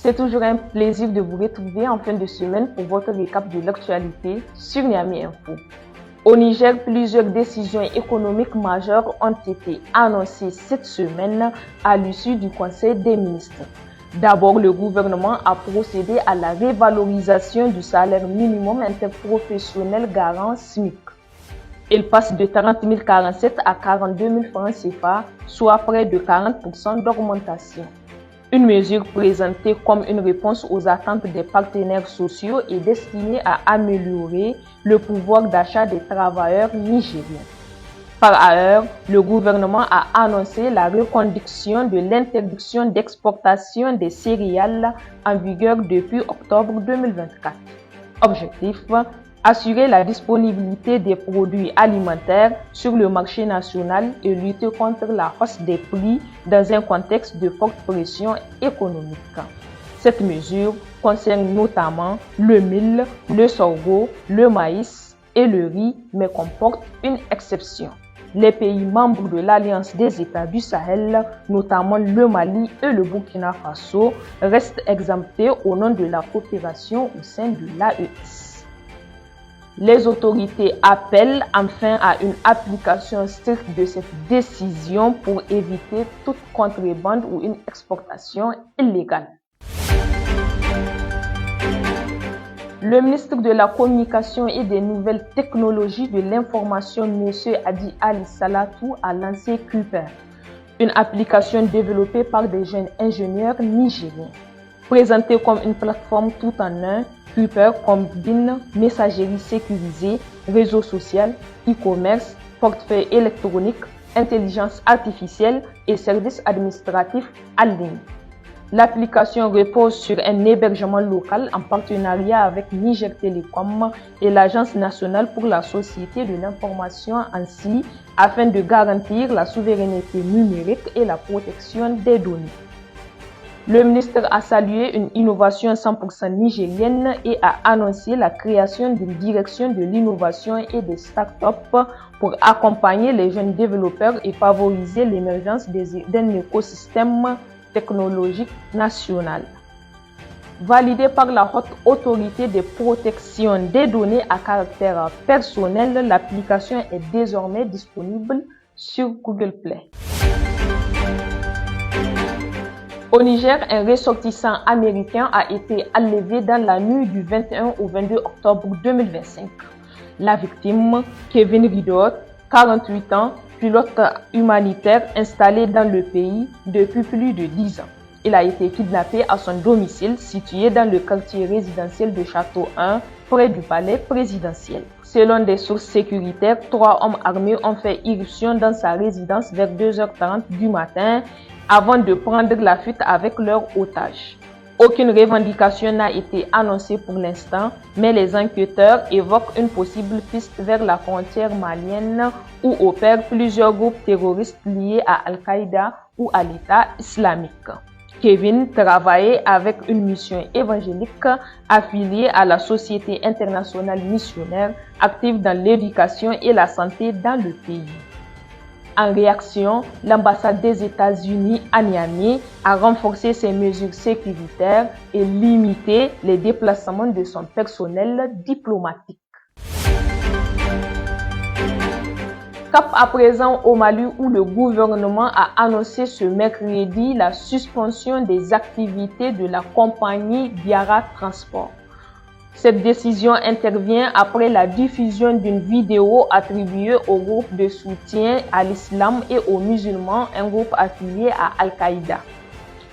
C'est toujours un plaisir de vous retrouver en fin de semaine pour votre récap de l'actualité sur Niamey Info. Au Niger, plusieurs décisions économiques majeures ont été annoncées cette semaine à l'issue du Conseil des ministres. D'abord, le gouvernement a procédé à la révalorisation du salaire minimum interprofessionnel garant SMIC. Il passe de 40 047 à 42 000 francs CFA, soit près de 40% d'augmentation. Une mesure présentée comme une réponse aux attentes des partenaires sociaux et destinée à améliorer le pouvoir d'achat des travailleurs nigériens. Par ailleurs, le gouvernement a annoncé la reconduction de l'interdiction d'exportation des céréales en vigueur depuis octobre 2024. Objectif: assurer la disponibilité des produits alimentaires sur le marché national et lutter contre la hausse des prix dans un contexte de forte pression économique. Cette mesure concerne notamment le mil, le sorgho, le maïs et le riz, mais comporte une exception. Les pays membres de l'Alliance des États du Sahel, notamment le Mali et le Burkina Faso, restent exemptés au nom de la coopération au sein de l'AES. Les autorités appellent enfin à une application stricte de cette décision pour éviter toute contrebande ou une exportation illégale. Le ministre de la Communication et des Nouvelles Technologies de l'Information, M. Adi Ali Salatou, a lancé Kuiper, une application développée par des jeunes ingénieurs nigériens. Présentée comme une plateforme tout en un, Kuiper combine messagerie sécurisée, réseau social, e-commerce, portefeuille électronique, intelligence artificielle et services administratifs en ligne. L'application repose sur un hébergement local en partenariat avec Niger Telecom et l'Agence nationale pour la société de l'information ANSSI afin de garantir la souveraineté numérique et la protection des données. Le ministre a salué une innovation 100% nigérienne et a annoncé la création d'une direction de l'innovation et des startups pour accompagner les jeunes développeurs et favoriser l'émergence d'un écosystème technologique national. Validée par la Haute Autorité de protection des données à caractère personnel, l'application est désormais disponible sur Google Play. Au Niger, un ressortissant américain a été enlevé dans la nuit du 21 au 22 octobre 2025. La victime, Kevin Ridot, 48 ans, pilote humanitaire installé dans le pays depuis plus de 10 ans. Il a été kidnappé à son domicile situé dans le quartier résidentiel de Château 1, près du palais présidentiel. Selon des sources sécuritaires, 3 hommes armés ont fait irruption dans sa résidence vers 2h30 du matin avant de prendre la fuite avec leurs otages. Aucune revendication n'a été annoncée pour l'instant, mais les enquêteurs évoquent une possible piste vers la frontière malienne où opèrent plusieurs groupes terroristes liés à Al-Qaïda ou à l'État islamique. Kevin travaillait avec une mission évangélique affiliée à la Société internationale missionnaire active dans l'éducation et la santé dans le pays. En réaction, l'ambassade des États-Unis à Niamey a renforcé ses mesures sécuritaires et limité les déplacements de son personnel diplomatique. Cap à présent au Mali où le gouvernement a annoncé ce mercredi la suspension des activités de la compagnie Diara Transport. Cette décision intervient après la diffusion d'une vidéo attribuée au groupe de soutien à l'islam et aux musulmans, un groupe affilié à Al-Qaïda.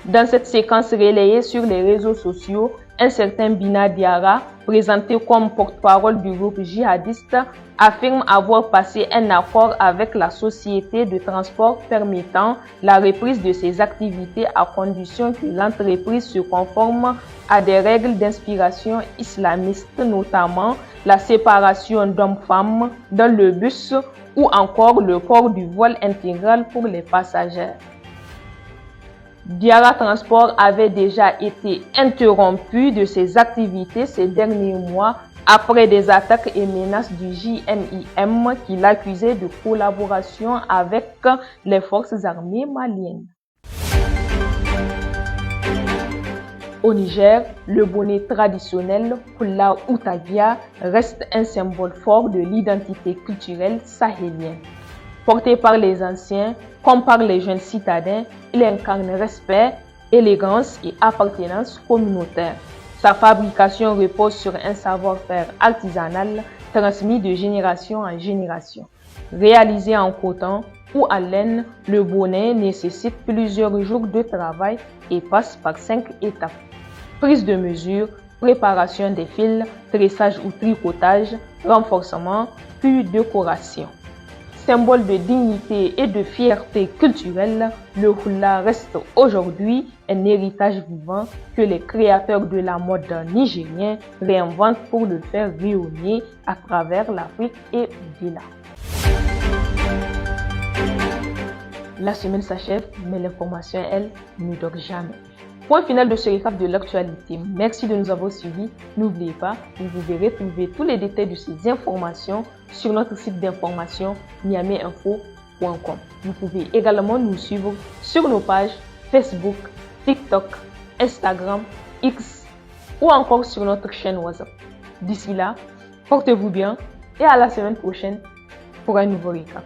Dans cette séquence relayée sur les réseaux sociaux, un certain Bina Diara, présenté comme porte-parole du groupe djihadiste, affirme avoir passé un accord avec la société de transport permettant la reprise de ses activités à condition que l'entreprise se conforme à des règles d'inspiration islamiste, notamment la séparation d'hommes-femmes dans le bus ou encore le port du voile intégral pour les passagers. Diara Transport avait déjà été interrompu de ses activités ces derniers mois après des attaques et menaces du JNIM qui l'accusait de collaboration avec les forces armées maliennes. Au Niger, le bonnet traditionnel Hula ou Tagia reste un symbole fort de l'identité culturelle sahélienne. Porté par les anciens comme par les jeunes citadins, il incarne respect, élégance et appartenance communautaire. Sa fabrication repose sur un savoir-faire artisanal transmis de génération en génération. Réalisé en coton ou à laine, le bonnet nécessite plusieurs jours de travail et passe par 5 étapes. Prise de mesure, préparation des fils, tressage ou tricotage, renforcement, puis décoration. Symbole de dignité et de fierté culturelle, le hula reste aujourd'hui un héritage vivant que les créateurs de la mode nigérienne réinventent pour le faire rayonner à travers l'Afrique et au-delà. La semaine s'achève, mais l'information, elle, ne dort jamais. Point final de ce récap de l'actualité. Merci de nous avoir suivis. N'oubliez pas, vous pouvez retrouver tous les détails de ces informations sur notre site d'information niameyinfo.com. Vous pouvez également nous suivre sur nos pages Facebook, TikTok, Instagram, X ou encore sur notre chaîne WhatsApp. D'ici là, portez-vous bien et à la semaine prochaine pour un nouveau récap.